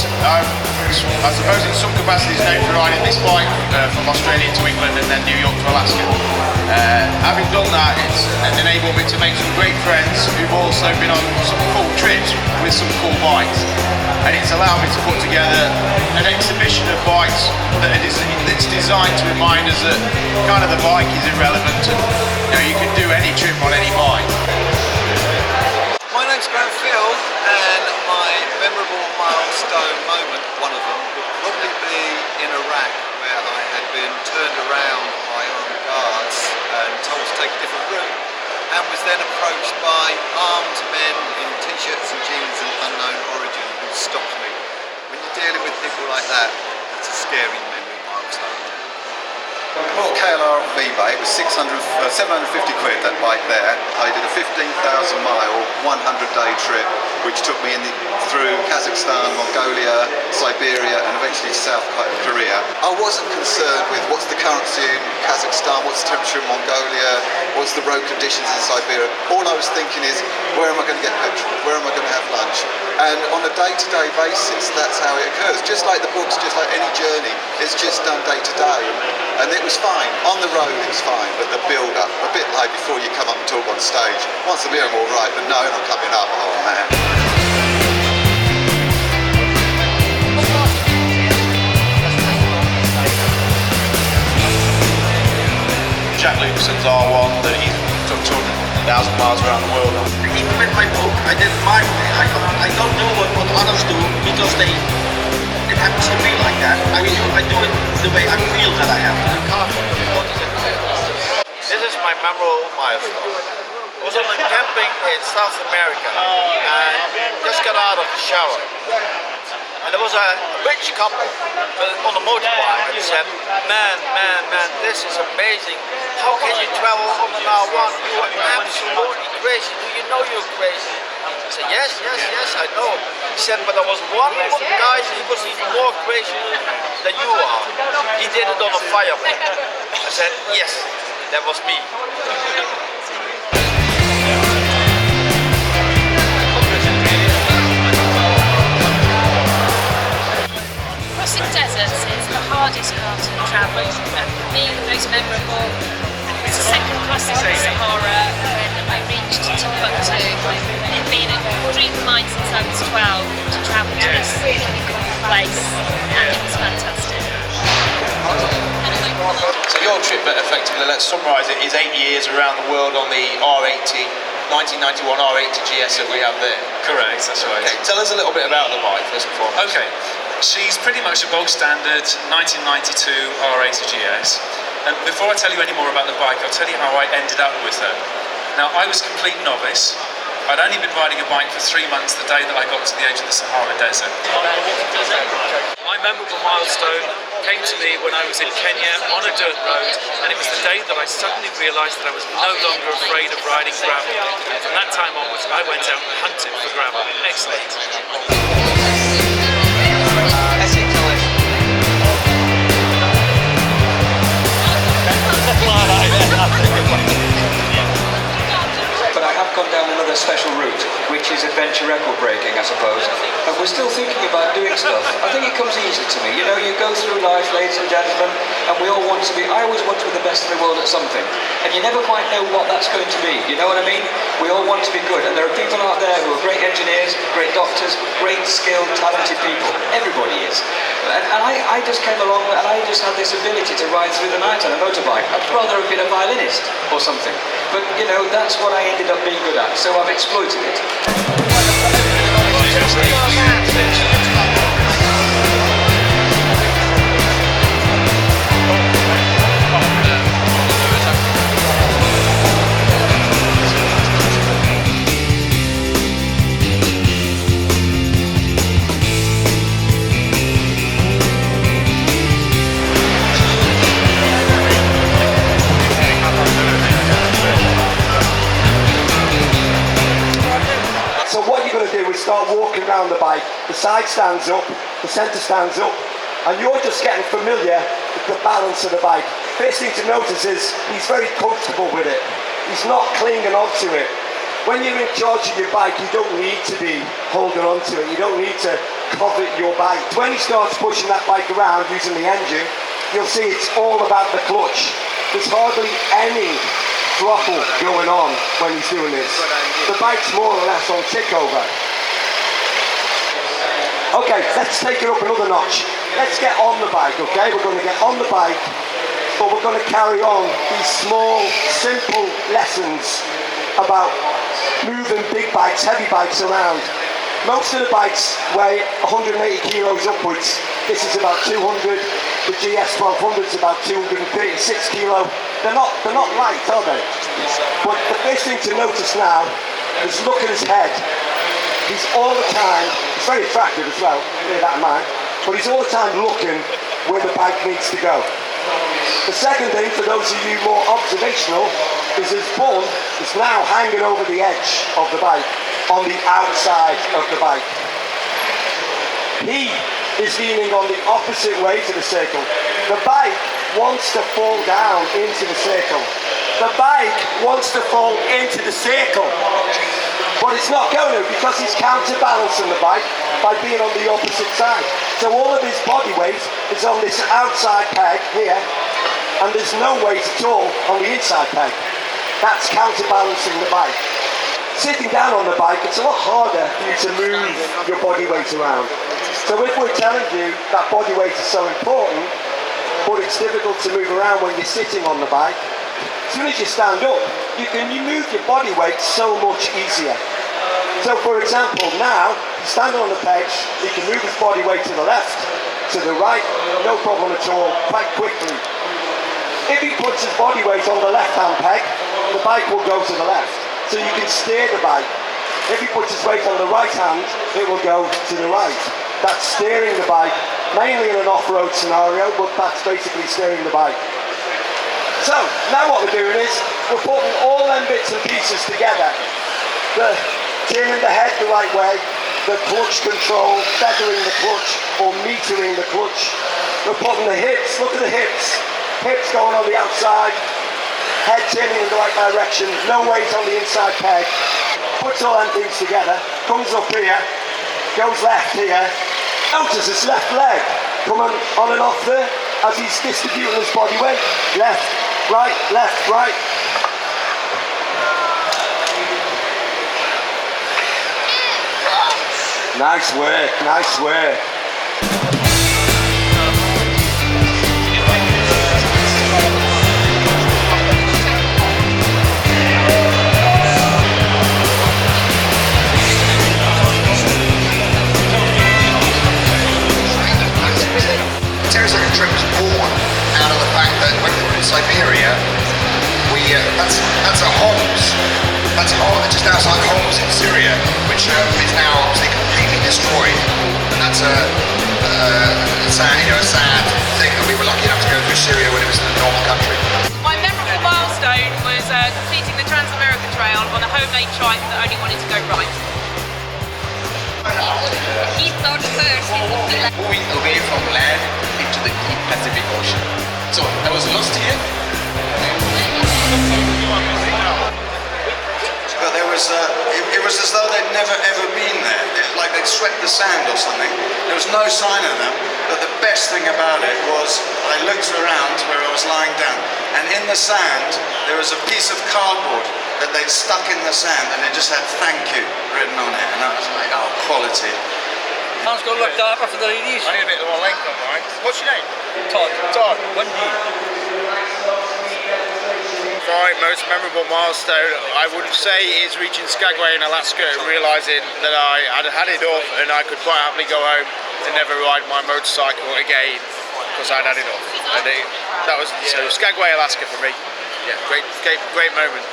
I suppose in some capacities known for riding this bike from Australia to England and then New York to Alaska. Having done that, it's enabled me to make some great friends who've also been on some cool trips with some cool bikes. And it's allowed me to put together an exhibition of bikes that's designed to remind us that kind of the bike is irrelevant and you can do any trip on any bike. My name's Graham Field, and my memorable milestone moment, one of them, would probably be in Iraq, where I had been turned around by armed guards and told to take a different route, and was then approached by armed men in t-shirts and jeans and unknown origin who stopped me. When you're dealing with people like that, it's a scary memory milestone. I bought a KLR off eBay. It was 750 quid, that bike there. I did a 15,000 mile, 100-day trip, which took me through Kazakhstan, Mongolia, Siberia, and eventually South Korea. I wasn't concerned with what's the currency in Kazakhstan, what's the temperature in Mongolia, what's the road conditions in Siberia. All I was thinking is, where am I going to get petrol? Where am I going to have lunch? And on a day-to-day basis, that's how it occurs. Just like the books, just like any journey, it's just done day-to-day. And it was fine. On the road it was fine, but the build-up, a bit like before you come up and talk on stage. Once I'm here I'm all right, but no, I'm not coming up. Oh man. Jack Lucason's R1 that he took 200,000 miles around the world on. Even with my book, I did my way. I don't know what others do because it happens to me like that. I do it the way I feel that I have to. This is my memorable milestone. I was on a camping in South America and just got out of the shower. And there was a rich couple on a motorbike and said, man, this is amazing. How can you travel on an R1? You are absolutely crazy. Do you know you're crazy? I said, yes, I know. He said, but there was one guy, he was even more crazy than you are. He did it on a fire pit. I said, yes, that was me. Crossing deserts is the hardest part of travel, and for me the most memorable was the second crossing of the Sahara when I reached Timbuktu. It had been a dream of mine since I was 12 to travel to this place, and it was fantastic. So your trip, effectively, let's summarise it, is 8 years around the world on the R80, 1991 R80 GS that we have there. Correct, that's right. Okay, tell us a little bit about the bike, first and foremost. Okay, she's pretty much a bog standard 1992 R80 GS. And before I tell you any more about the bike, I'll tell you how I ended up with her. Now, I was a complete novice. I'd only been riding a bike for 3 months the day that I got to the edge of the Sahara Desert. My memorable milestone came to me when I was in Kenya on a dirt road, and it was the day that I suddenly realised that I was no longer afraid of riding gravel. And from that time onwards, I went out and hunted for gravel. Excellent. But I have gone down another special route, which is adventure record breaking, I suppose. And we're still thinking about doing stuff. I think it comes easy to me. You know, you go through life, ladies and gentlemen, and we all want to be, I always want to be the best in the world at something. And you never quite know what that's going to be. You know what I mean? We all want to be good. And there are people out there who are great engineers, great doctors, great skilled, talented people. Everybody is. And I just came along and I just had this ability to ride through the night on a motorbike. I'd rather have been a violinist or something. But, you know, that's what I ended up being good at. So I've exploited it. So what you're going to do is start walking around the bike. The side stands up, the centre stands up, and you're just getting familiar with the balance of the bike. First thing to notice is he's very comfortable with it. He's not clinging onto it. When you're in charge of your bike, you don't need to be holding onto it. You don't need to covet your bike. When he starts pushing that bike around using the engine, you'll see it's all about the clutch. There's hardly any throttle going on when he's doing this. The bike's more or less on tick over. Okay, let's take it up another notch. Let's get on the bike, okay? We're going to get on the bike, but we're going to carry on these small, simple lessons about moving big bikes, heavy bikes around. Most of the bikes weigh 180 kilos upwards. This is about 200. The GS 1200 is about 236 kilo. They're not light, are they? But the first thing to notice now is look at his head. He's all the time, he's very attractive as well, bear that in mind, but he's all the time looking where the bike needs to go. The second thing, for those of you more observational, is his bum is now hanging over the edge of the bike, on the outside of the bike. He is leaning on the opposite way to the circle. The bike wants to fall down into the circle. The bike wants to fall into the circle. But it's not going to, because he's counterbalancing the bike by being on the opposite side. So all of his body weight is on this outside peg here, and there's no weight at all on the inside peg. That's counterbalancing the bike. Sitting down on the bike, it's a lot harder for you to move your body weight around. So if we're telling you that body weight is so important, but it's difficult to move around when you're sitting on the bike, as soon as you stand up, you move your body weight so much easier. So for example, now, he's standing on the peg, he can move his body weight to the left, to the right, no problem at all, quite quickly. If he puts his body weight on the left-hand peg, the bike will go to the left. So you can steer the bike. If he puts his weight on the right hand, it will go to the right. That's steering the bike, mainly in an off-road scenario, but that's basically steering the bike. So, now what we're doing is, we're putting all them bits and pieces together. The turning the head the right way, the clutch control, feathering the clutch, or metering the clutch. We're putting the hips, look at the hips. Hips going on the outside, head turning in the right direction, no weight on the inside peg. Puts all them things together, comes up here, goes left here. Notice his left leg coming on and off there as he's distributing his body weight. Left, right, left, right. Nice work, nice work. Motorcycle trip was born out of the fact that when we were in Siberia, that's a Homs. That's just outside Homs in Syria, which is now obviously completely destroyed. And that's a sad thing that we were lucky enough to go through Syria when it was a normal country. My memorable milestone was completing the Trans-America Trail on a homemade trike that only wanted to go right. He thought first it would be like Moving away from land into the deep Pacific Ocean. So I was lost here. But there was, it was as though they'd never ever been there. Like they'd swept the sand or something. There was no sign of them. But the best thing about it was I looked around where I was lying down, and in the sand there was a piece of cardboard that they'd stuck in the sand, and it just had "thank you" written on it, and I was like, oh, quality. Man's got to look darker for the ladies. I need a bit more length on mine. What's your name? Todd. Todd. 1D. My most memorable milestone, I would say, is reaching Skagway in Alaska and realising that I had had enough and I could quite happily go home and never ride my motorcycle again because I'd had enough. And that was so Skagway, Alaska for me. Yeah, great moment.